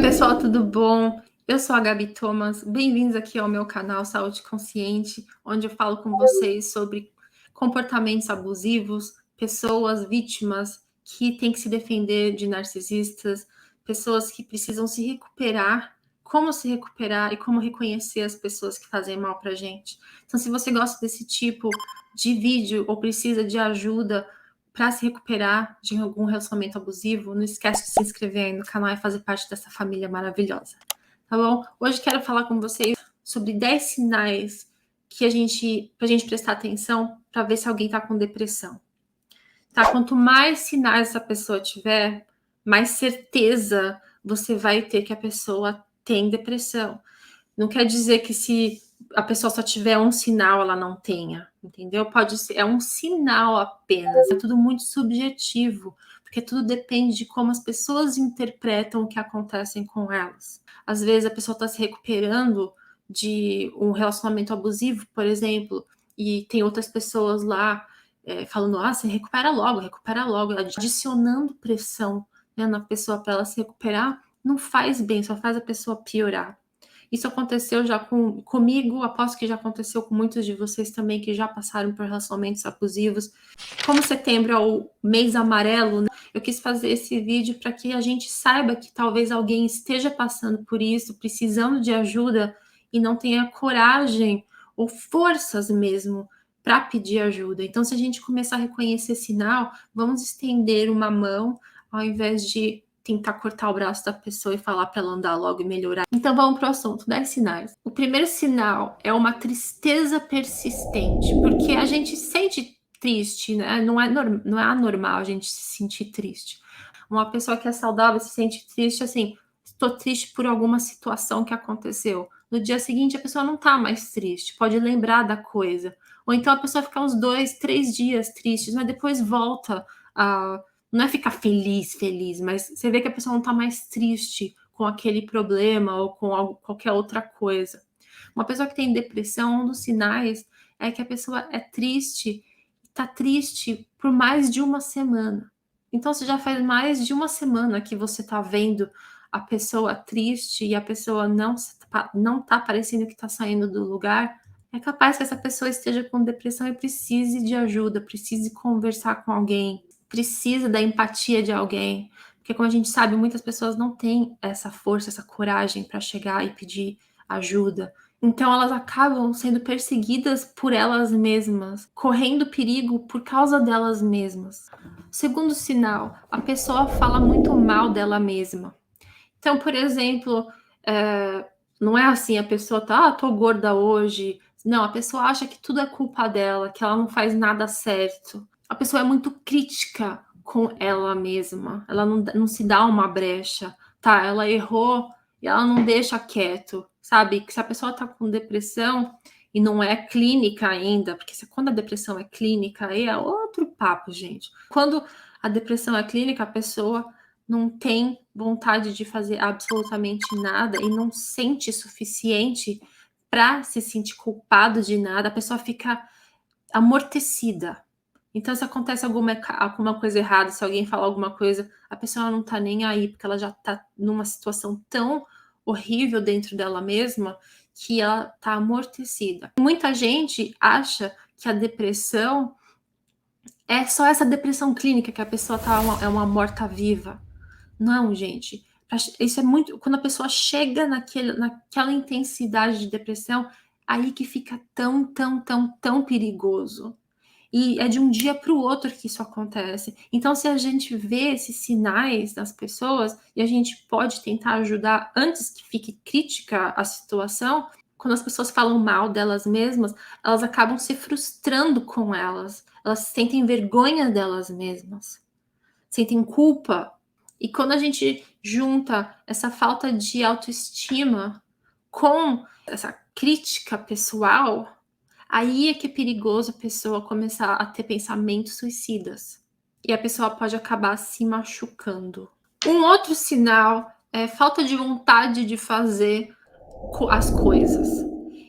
pessoal, tudo bom? Eu sou a Gabi Thomas, bem-vindos aqui ao meu canal Saúde Consciente, onde eu falo com vocês sobre comportamentos abusivos, pessoas vítimas que têm que se defender de narcisistas, pessoas que precisam se recuperar, como se recuperar e como reconhecer as pessoas que fazem mal pra gente. Então, se você gosta desse tipo de vídeo ou precisa de ajuda para se recuperar de algum relacionamento abusivo, não esquece de se inscrever aí no canal e fazer parte dessa família maravilhosa, tá bom? Hoje quero falar com vocês sobre 10 sinais que pra gente prestar atenção para ver se alguém tá com depressão. Tá? Quanto mais sinais essa pessoa tiver, mais certeza você vai ter que a pessoa tem depressão. Não quer dizer que se a pessoa só tiver um sinal, ela não tenha, entendeu? Pode ser, é um sinal apenas, é tudo muito subjetivo, porque tudo depende de como as pessoas interpretam o que acontece com elas. Às vezes a pessoa está se recuperando de um relacionamento abusivo, por exemplo, e tem outras pessoas lá falando, se recupera logo, adicionando pressão, né, na pessoa para ela se recuperar, não faz bem, só faz a pessoa piorar. Isso aconteceu já comigo, aposto que já aconteceu com muitos de vocês também que já passaram por relacionamentos abusivos. Como setembro é o mês amarelo, né, eu quis fazer esse vídeo para que a gente saiba que talvez alguém esteja passando por isso, precisando de ajuda e não tenha coragem ou forças mesmo para pedir ajuda. Então, se a gente começar a reconhecer sinal, vamos estender uma mão ao invés de tentar cortar o braço da pessoa e falar para ela andar logo e melhorar. Então vamos para o assunto, 10 sinais. O primeiro sinal é uma tristeza persistente, porque a gente se sente triste, né? Não é anormal a gente se sentir triste. Uma pessoa que é saudável se sente triste assim, estou triste por alguma situação que aconteceu. No dia seguinte a pessoa não tá mais triste, pode lembrar da coisa. Ou então a pessoa fica uns 2, 3 dias tristes, mas depois volta a não é ficar feliz, mas você vê que a pessoa não tá mais triste com aquele problema ou com qualquer outra coisa. Uma pessoa que tem depressão, um dos sinais é que a pessoa é triste, tá triste por mais de uma semana. Então, se já faz mais de uma semana que você tá vendo a pessoa triste e a pessoa não tá parecendo que tá saindo do lugar, é capaz que essa pessoa esteja com depressão e precise de ajuda, precise conversar com alguém, precisa da empatia de alguém, porque como a gente sabe, muitas pessoas não têm essa força, essa coragem para chegar e pedir ajuda. Então elas acabam sendo perseguidas por elas mesmas, correndo perigo por causa delas mesmas. Segundo sinal, a pessoa fala muito mal dela mesma. Então, por exemplo, não é assim, a pessoa tá, tô gorda hoje. Não, a pessoa acha que tudo é culpa dela, que ela não faz nada certo. A pessoa é muito crítica com ela mesma. Ela não se dá uma brecha, tá? Ela errou e ela não deixa quieto, sabe? Que se a pessoa tá com depressão e não é clínica ainda, porque quando a depressão é clínica, aí é outro papo, gente. Quando a depressão é clínica, a pessoa não tem vontade de fazer absolutamente nada e não sente suficiente para se sentir culpado de nada, a pessoa fica amortecida. Então, se acontece alguma coisa errada, se alguém fala alguma coisa, a pessoa não tá nem aí, porque ela já tá numa situação tão horrível dentro dela mesma que ela tá amortecida. Muita gente acha que a depressão é só essa depressão clínica, que a pessoa é uma morta-viva. Não, gente. Isso é muito. Quando a pessoa chega naquela intensidade de depressão, aí que fica tão perigoso. E é de um dia para o outro que isso acontece. Então, se a gente vê esses sinais nas pessoas e a gente pode tentar ajudar antes que fique crítica a situação, quando as pessoas falam mal delas mesmas, elas acabam se frustrando com elas. Elas sentem vergonha delas mesmas, sentem culpa. E quando a gente junta essa falta de autoestima com essa crítica pessoal, aí é que é perigoso a pessoa começar a ter pensamentos suicidas. E a pessoa pode acabar se machucando. Um outro sinal é falta de vontade de fazer as coisas.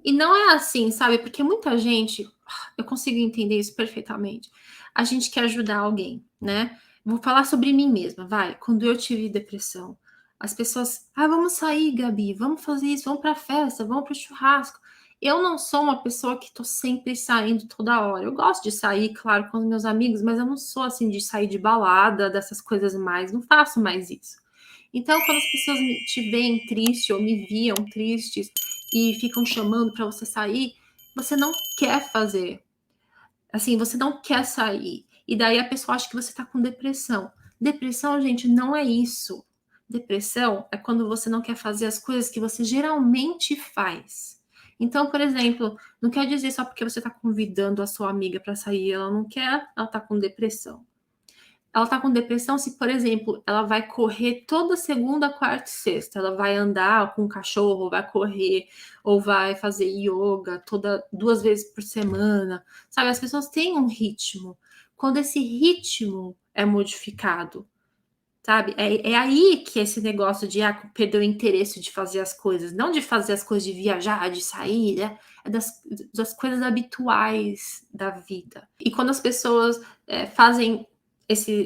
E não é assim, sabe? Porque muita gente, eu consigo entender isso perfeitamente. A gente quer ajudar alguém, né? Vou falar sobre mim mesma, vai. Quando eu tive depressão, As pessoas, vamos sair, Gabi, vamos fazer isso, vamos pra festa, vamos pro churrasco. Eu não sou uma pessoa que tô sempre saindo toda hora. Eu gosto de sair, claro, com os meus amigos, mas eu não sou assim de sair de balada, dessas coisas mais, não faço mais isso. Então, quando as pessoas te veem triste ou me viam tristes e ficam chamando para você sair, você não quer fazer. Assim, você não quer sair. E daí a pessoa acha que você tá com depressão. Depressão, gente, não é isso. Depressão é quando você não quer fazer as coisas que você geralmente faz. Então, por exemplo, não quer dizer só porque você está convidando a sua amiga para sair, ela não quer, ela está com depressão. Ela tá com depressão se, por exemplo, ela vai correr toda segunda, quarta e sexta. Ela vai andar com o cachorro, vai correr, ou vai fazer yoga toda 2 vezes por semana. Sabe, as pessoas têm um ritmo. Quando esse ritmo é modificado, sabe? É aí que esse negócio de perder o interesse de fazer as coisas, não de fazer as coisas de viajar, de sair, né? É das coisas habituais da vida. E quando as pessoas fazem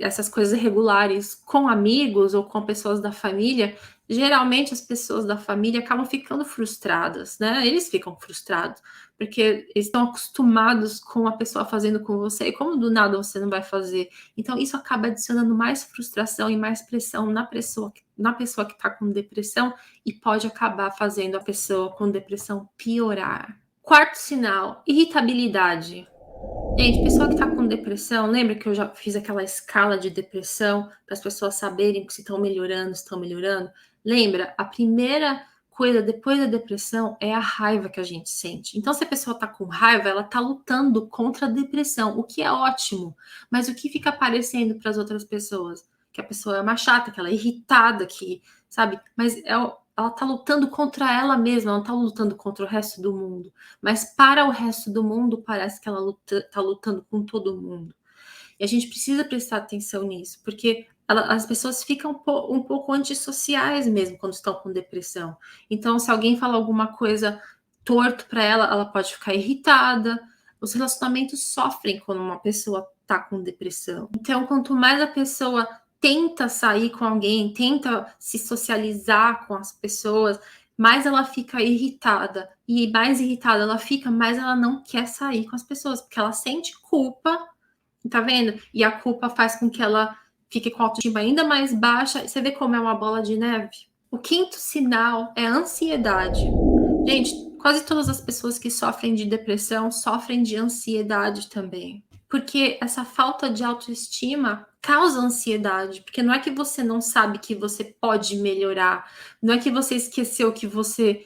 essas coisas regulares com amigos ou com pessoas da família, geralmente as pessoas da família acabam ficando frustradas, né? Eles ficam frustrados, porque eles estão acostumados com a pessoa fazendo com você, e como do nada você não vai fazer. Então, isso acaba adicionando mais frustração e mais pressão na pessoa que está com depressão e pode acabar fazendo a pessoa com depressão piorar. Quarto sinal, irritabilidade. Gente, pessoa que tá com depressão, lembra que eu já fiz aquela escala de depressão para as pessoas saberem se estão melhorando, se estão melhorando? Lembra? A primeira coisa depois da depressão é a raiva que a gente sente. Então, se a pessoa tá com raiva, ela tá lutando contra a depressão, o que é ótimo. Mas o que fica aparecendo para as outras pessoas? Que a pessoa é uma chata, que ela é irritada, que, sabe? Mas ela tá lutando contra ela mesma, ela não tá lutando contra o resto do mundo. Mas para o resto do mundo, parece que ela está lutando com todo mundo. E a gente precisa prestar atenção nisso, porque as pessoas ficam um pouco antissociais mesmo quando estão com depressão. Então, se alguém fala alguma coisa torto para ela, ela pode ficar irritada. Os relacionamentos sofrem quando uma pessoa está com depressão. Então, quanto mais a pessoa tenta sair com alguém, tenta se socializar com as pessoas, mais ela fica irritada. E mais irritada ela fica, mais ela não quer sair com as pessoas, porque ela sente culpa, tá vendo? E a culpa faz com que ela fique com a autoestima ainda mais baixa. Você vê como é uma bola de neve? O quinto sinal é a ansiedade. Gente, quase todas as pessoas que sofrem de depressão sofrem de ansiedade também. Porque essa falta de autoestima causa ansiedade, porque não é que você não sabe que você pode melhorar, não é que você esqueceu que você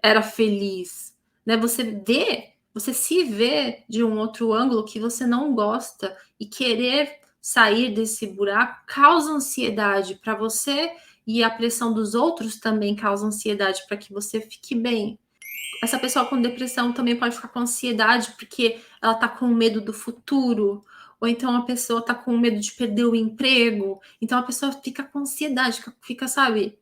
era feliz, né? Você se vê de um outro ângulo que você não gosta e querer sair desse buraco causa ansiedade para você e a pressão dos outros também causa ansiedade para que você fique bem. Essa pessoa com depressão também pode ficar com ansiedade porque ela tá com medo do futuro, ou então a pessoa tá com medo de perder o emprego, então a pessoa fica com ansiedade, fica, sabe,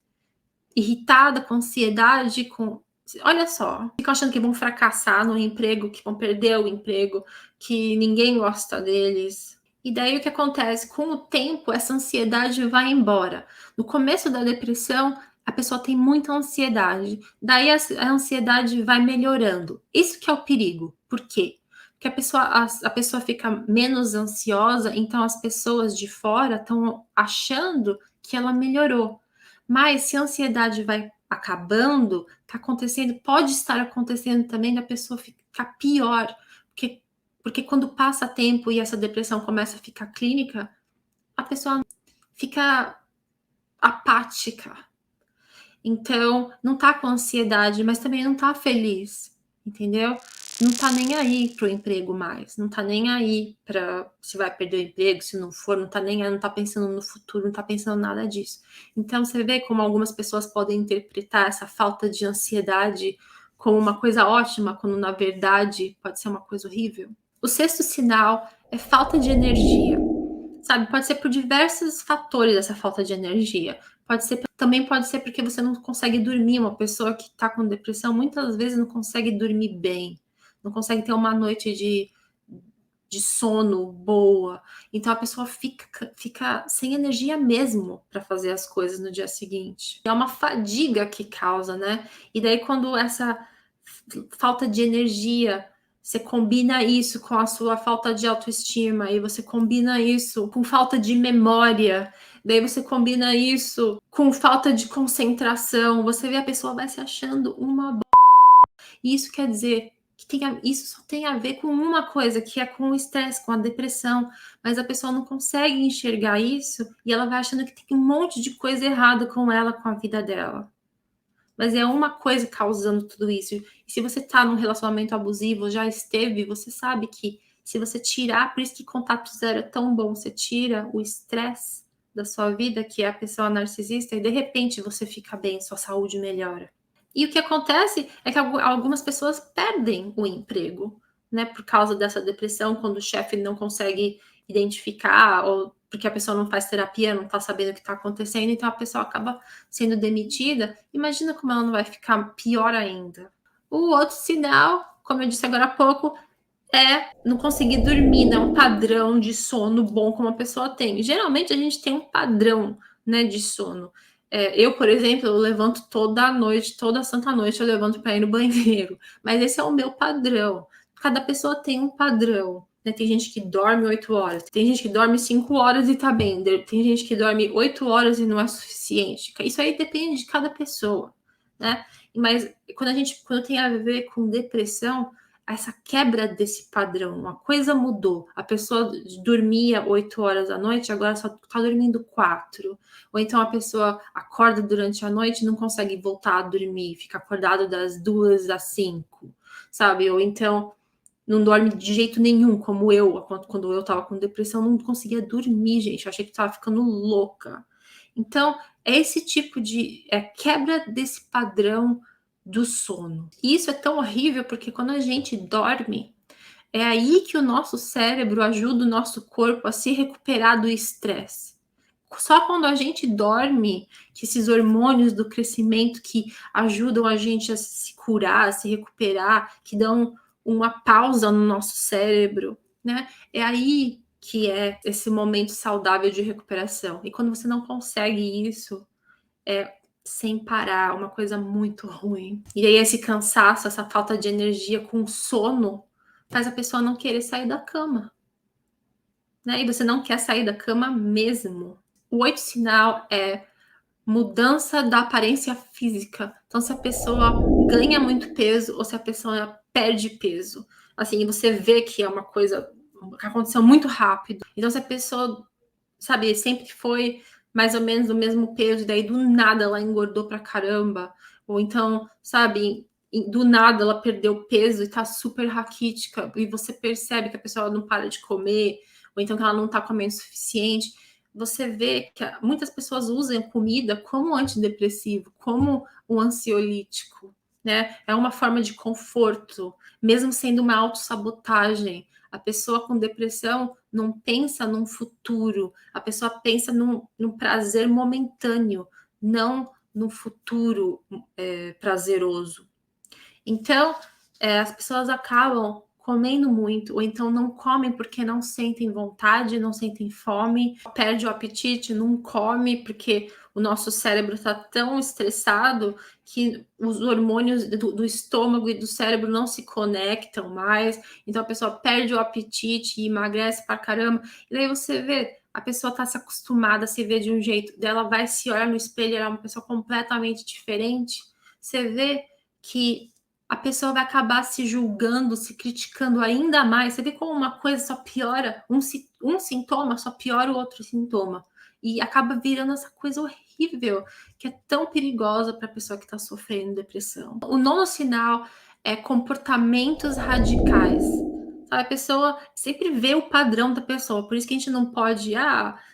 irritada, com ansiedade, com. Olha só, ficam achando que vão fracassar no emprego, que vão perder o emprego, que ninguém gosta deles. E daí o que acontece? Com o tempo, essa ansiedade vai embora. No começo da depressão, a pessoa tem muita ansiedade. Daí a ansiedade vai melhorando. Isso que é o perigo. Por quê? Porque a pessoa fica menos ansiosa, então as pessoas de fora estão achando que ela melhorou. Mas se a ansiedade vai acabando, tá acontecendo, pode estar acontecendo também da pessoa ficar pior, porque quando passa tempo e essa depressão começa a ficar clínica, a pessoa fica apática. Então, não tá com ansiedade, mas também não tá feliz, entendeu? Não tá nem aí pro emprego mais, não tá nem aí para se vai perder o emprego, se não for, não tá nem aí, não tá pensando no futuro, não tá pensando nada disso. Então, você vê como algumas pessoas podem interpretar essa falta de ansiedade como uma coisa ótima, quando na verdade pode ser uma coisa horrível. O sexto sinal é falta de energia. Sabe, pode ser por diversos fatores essa falta de energia. Também pode ser porque você não consegue dormir. Uma pessoa que está com depressão muitas vezes não consegue dormir bem, não consegue ter uma noite de de sono boa. Então a pessoa fica sem energia mesmo para fazer as coisas no dia seguinte. É uma fadiga que causa, né? E daí quando essa falta de energia, você combina isso com a sua falta de autoestima, e você combina isso com falta de memória, daí você combina isso com falta de concentração, você vê a pessoa vai se achando uma e isso quer dizer que isso só tem a ver com uma coisa, que é com o estresse, com a depressão, mas a pessoa não consegue enxergar isso e ela vai achando que tem um monte de coisa errada com ela, com a vida dela. Mas é uma coisa causando tudo isso. E se você tá num relacionamento abusivo, já esteve, você sabe que se você tirar, por isso que contato zero é tão bom, você tira o estresse da sua vida, que é a pessoa narcisista, e de repente você fica bem, sua saúde melhora. E o que acontece é que algumas pessoas perdem o emprego, né, por causa dessa depressão, quando o chefe não consegue identificar, ou porque a pessoa não faz terapia, não tá sabendo o que tá acontecendo, então a pessoa acaba sendo demitida. Imagina como ela não vai ficar pior ainda. O outro sinal, como eu disse agora há pouco, é não conseguir dormir, né? Um padrão de sono bom como a pessoa tem. Geralmente a gente tem um padrão, né, de sono. Eu, por exemplo, eu levanto toda noite, toda santa noite eu levanto para ir no banheiro. Mas esse é o meu padrão. Cada pessoa tem um padrão. Né? Tem gente que dorme 8 horas, tem gente que dorme 5 horas e tá bem, tem gente que dorme 8 horas e não é suficiente. Isso aí depende de cada pessoa, né? Mas quando tem a ver com depressão, essa quebra desse padrão, uma coisa mudou. A pessoa dormia 8 horas à noite, agora só está dormindo 4. Ou então a pessoa acorda durante a noite e não consegue voltar a dormir, fica acordado das 2 às 5, sabe? Ou então não dorme de jeito nenhum, como eu, quando eu tava com depressão, não conseguia dormir, gente. Eu achei que tava ficando louca. Então, é esse tipo de quebra desse padrão do sono. E isso é tão horrível porque quando a gente dorme, é aí que o nosso cérebro ajuda o nosso corpo a se recuperar do estresse. Só quando a gente dorme, que esses hormônios do crescimento que ajudam a gente a se curar, a se recuperar, que dão uma pausa no nosso cérebro, né? É aí que é esse momento saudável de recuperação. E quando você não consegue isso, é sem parar, uma coisa muito ruim. E aí esse cansaço, essa falta de energia com sono, faz a pessoa não querer sair da cama. Né? E você não quer sair da cama mesmo. O 8 sinal é mudança da aparência física. Então, se a pessoa ganha muito peso ou se a pessoa perde peso. Assim, você vê que é uma coisa que aconteceu muito rápido. Então, se a pessoa, sabe, sempre foi mais ou menos do mesmo peso, e daí do nada ela engordou pra caramba. Ou então, sabe, do nada ela perdeu peso e tá super raquítica. E você percebe que a pessoa não para de comer, ou então que ela não tá comendo o suficiente. Você vê que muitas pessoas usam comida como antidepressivo, como um ansiolítico, né? É uma forma de conforto, mesmo sendo uma autossabotagem. A pessoa com depressão não pensa num futuro, a pessoa pensa num prazer momentâneo, não num futuro prazeroso. Então, as pessoas acabam comendo muito, ou então não comem porque não sentem vontade, não sentem fome, perde o apetite, não come porque o nosso cérebro está tão estressado que os hormônios do estômago e do cérebro não se conectam mais, então a pessoa perde o apetite e emagrece pra caramba, e daí você vê, a pessoa está se acostumada a se ver de um jeito, dela vai se olhar no espelho, ela é uma pessoa completamente diferente, você vê que a pessoa vai acabar se julgando, se criticando ainda mais. Você vê como uma coisa só piora, um sintoma só piora o outro sintoma. E acaba virando essa coisa horrível, que é tão perigosa para a pessoa que está sofrendo depressão. O nono sinal é comportamentos radicais. Sabe, a pessoa sempre vê o padrão da pessoa, por isso que a gente não pode,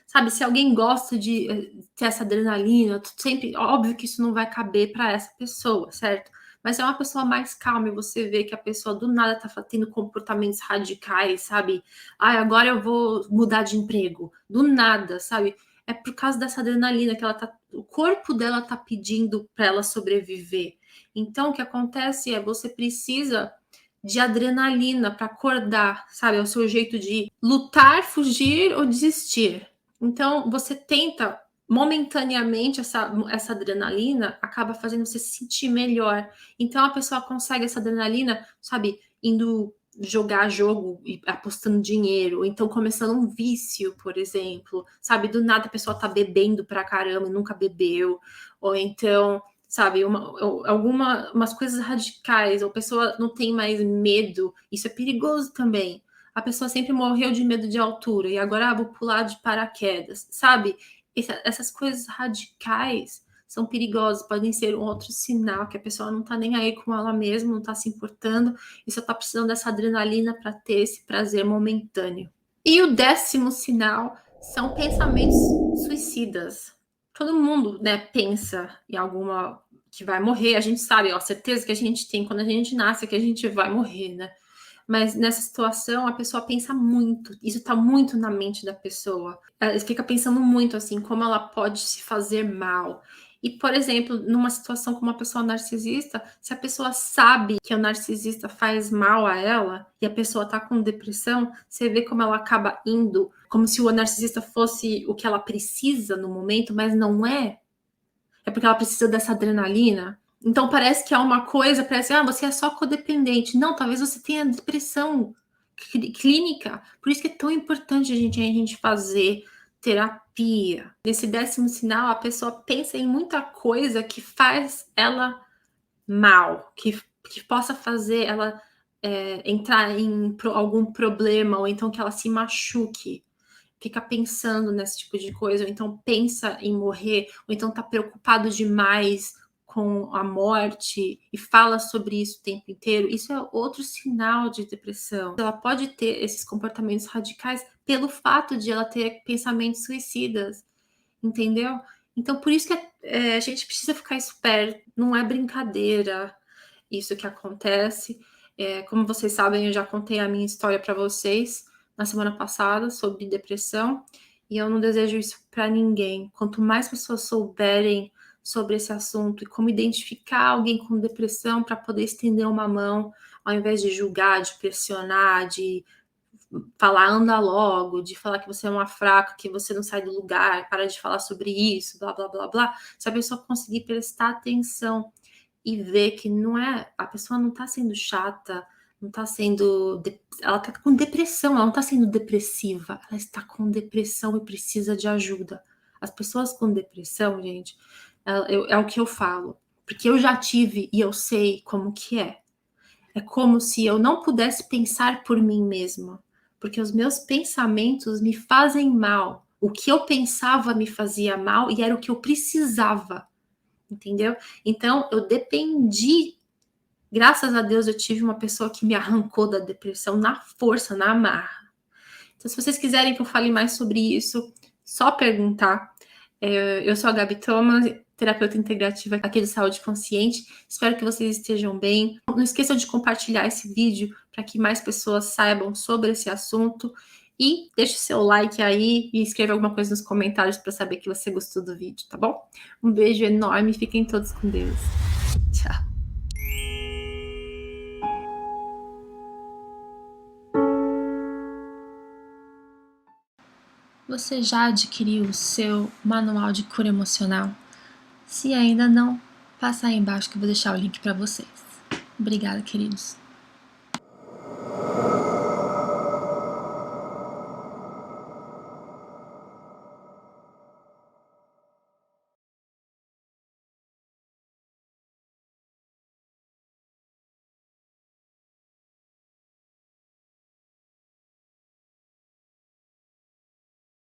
sabe, se alguém gosta de ter essa adrenalina, sempre, óbvio que isso não vai caber para essa pessoa, certo? Mas é uma pessoa mais calma e você vê que a pessoa do nada tá tendo comportamentos radicais, sabe? Agora eu vou mudar de emprego. Do nada, sabe? É por causa dessa adrenalina que ela tá. O corpo dela tá pedindo para ela sobreviver. Então, o que acontece é você precisa de adrenalina para acordar, sabe? É o seu jeito de lutar, fugir ou desistir. Então, você tenta momentaneamente essa adrenalina acaba fazendo você se sentir melhor. Então, a pessoa consegue essa adrenalina, sabe, indo jogar jogo e apostando dinheiro, ou então começando um vício, por exemplo, sabe, do nada a pessoa tá bebendo pra caramba e nunca bebeu, ou então, sabe, umas coisas radicais, ou a pessoa não tem mais medo, isso é perigoso também. A pessoa sempre morreu de medo de altura e agora vou pular de paraquedas, sabe? Essas coisas radicais são perigosas, podem ser um outro sinal que a pessoa não tá nem aí com ela mesma, não tá se importando e só tá precisando dessa adrenalina para ter esse prazer momentâneo. E o 10º sinal são pensamentos suicidas. Todo mundo, né, pensa em alguma que vai morrer, a gente sabe, ó, a certeza que a gente tem quando a gente nasce é que a gente vai morrer, né? Mas nessa situação a pessoa pensa muito, isso tá muito na mente da pessoa. Ela fica pensando muito assim, como ela pode se fazer mal. E, por exemplo, numa situação com uma pessoa narcisista, se a pessoa sabe que o narcisista faz mal a ela e a pessoa tá com depressão, você vê como ela acaba indo, como se o narcisista fosse o que ela precisa no momento, mas não é. É porque ela precisa dessa adrenalina. Então parece que é uma coisa, parece, você é só codependente. Não, talvez você tenha depressão clínica. Por isso que é tão importante a gente fazer terapia. Nesse 10º sinal, a pessoa pensa em muita coisa que faz ela mal, que possa fazer ela entrar em algum problema, ou então que ela se machuque. Fica pensando nesse tipo de coisa, ou então pensa em morrer, ou então tá preocupado demais com a morte e fala sobre isso o tempo inteiro, isso é outro sinal de depressão. Ela pode ter esses comportamentos radicais pelo fato de ela ter pensamentos suicidas, entendeu? Então, por isso que a gente precisa ficar esperto, não é brincadeira isso que acontece. Como vocês sabem, eu já contei a minha história para vocês na semana passada sobre depressão e eu não desejo isso para ninguém. Quanto mais pessoas souberem sobre esse assunto e como identificar alguém com depressão para poder estender uma mão, ao invés de julgar, de pressionar, de falar anda logo, de falar que você é uma fraca, que você não sai do lugar, para de falar sobre isso, blá blá blá blá. Se a pessoa conseguir prestar atenção e ver que não é, a pessoa não tá sendo chata, não tá sendo, ela tá com depressão, ela não tá sendo depressiva, ela está com depressão e precisa de ajuda. As pessoas com depressão, gente, é o que eu falo, porque eu já tive e eu sei como que é. É como se eu não pudesse pensar por mim mesma, porque os meus pensamentos me fazem mal. O que eu pensava me fazia mal e era o que eu precisava, entendeu? Então eu dependi. Graças a Deus eu tive uma pessoa que me arrancou da depressão na força, na amarra. Então, se vocês quiserem que eu fale mais sobre isso, só perguntar. Eu sou a Gabi Thomas, terapeuta integrativa aqui do Saúde Consciente. Espero que vocês estejam bem. Não esqueçam de compartilhar esse vídeo para que mais pessoas saibam sobre esse assunto. E deixe seu like aí e escreva alguma coisa nos comentários para saber que você gostou do vídeo, tá bom? Um beijo enorme, fiquem todos com Deus. Tchau. Você já adquiriu o seu manual de cura emocional? Se ainda não, passa aí embaixo que eu vou deixar o link para vocês. Obrigada, queridos.